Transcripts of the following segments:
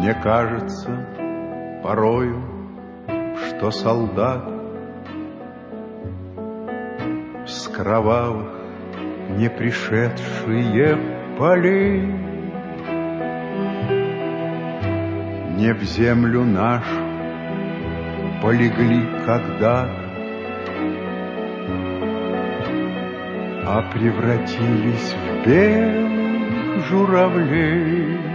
Мне кажется порою, что солдат с кровавых не пришедшие полей не в землю нашу полегли когда-то, а превратились в белых журавлей.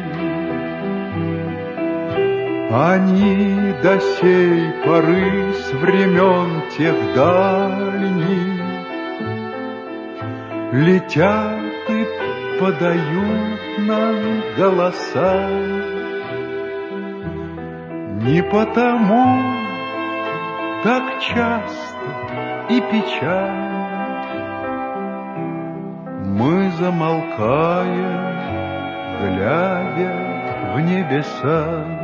Они до сей поры с времен тех дальних летят и подают нам голоса. Не потому так часто и печально мы, замолкая, глядя в небеса.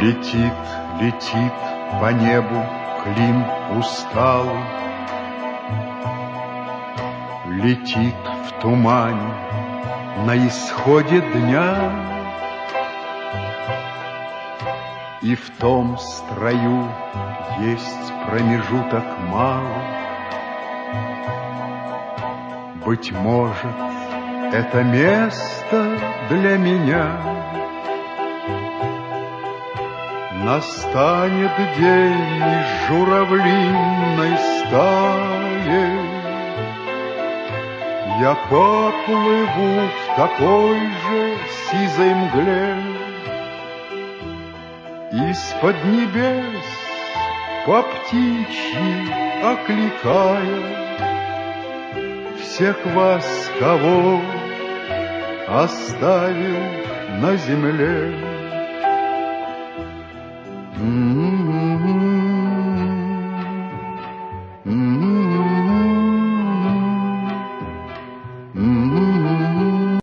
Летит, летит по небу клин усталый, летит в тумане на исходе дня, и в том строю есть промежуток малый. Быть может, это место для меня. Настанет день из журавлиной стаи, я поплыву в такой же сизой мгле. Из-под небес по птичьи окликая всех вас, кого оставил на земле.